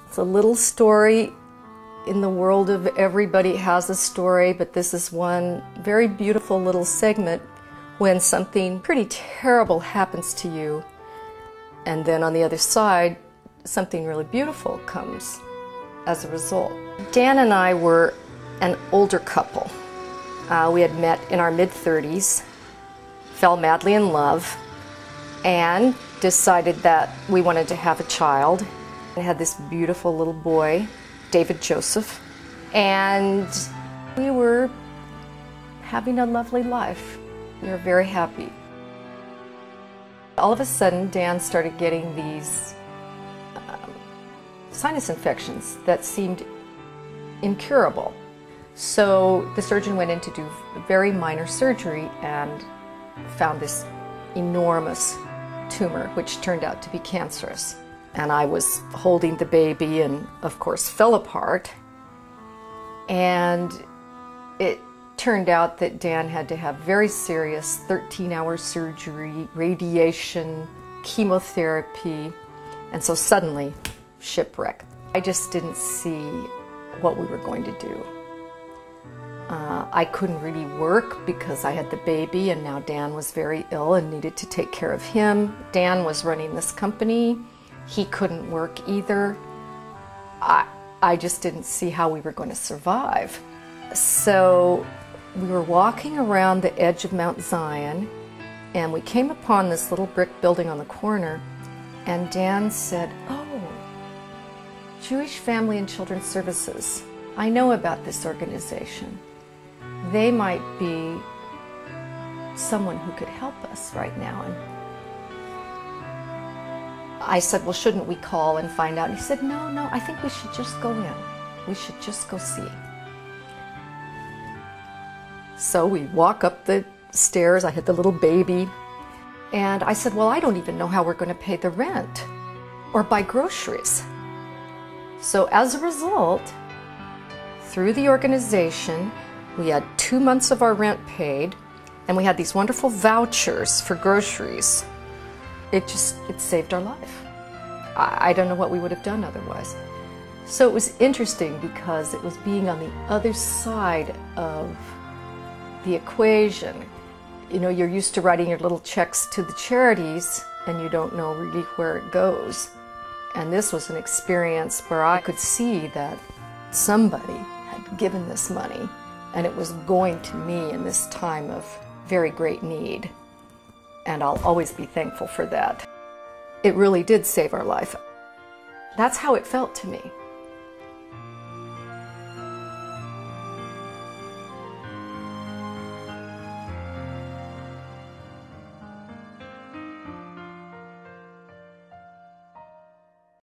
It's a little story in the world of everybody has a story, but this is one very beautiful little segment when something pretty terrible happens to you, and then on the other side, something really beautiful comes as a result. Dan and I were an older couple. We had met in our mid-30s, fell madly in love, and decided that we wanted to have a child. We had this beautiful little boy, David Joseph, and we were having a lovely life. We were very happy. All of a sudden, Dan started getting these sinus infections that seemed incurable. So the surgeon went in to do very minor surgery and found this enormous tumor, which turned out to be cancerous. And I was holding the baby and, of course, fell apart. And it turned out that Dan had to have very serious 13-hour surgery, radiation, chemotherapy, and so suddenly, shipwreck. I just didn't see what we were going to do. I couldn't really work because I had the baby, and now Dan was very ill and needed to take care of him. Dan was running this company. He couldn't work either. I just didn't see how we were going to survive. So we were walking around the edge of Mount Zion, and we came upon this little brick building on the corner, and Dan said, "Oh, Jewish Family and Children's Services. I know about this organization. They might be someone who could help us right now." And I said, "Well, shouldn't we call and find out?" And he said, No, I think we should just go in. We should just go see." So we walk up the stairs. I had the little baby. And I said, "Well, I don't even know how we're going to pay the rent or buy groceries." So as a result, through the organization, we had 2 months of our rent paid, and we had these wonderful vouchers for groceries. It saved our life. I don't know what we would have done otherwise. So it was interesting because it was being on the other side of the equation. You know, you're used to writing your little checks to the charities, and you don't know really where it goes. And this was an experience where I could see that somebody had given this money, and it was going to me in this time of very great need. And I'll always be thankful for that. It really did save our life. That's how it felt to me.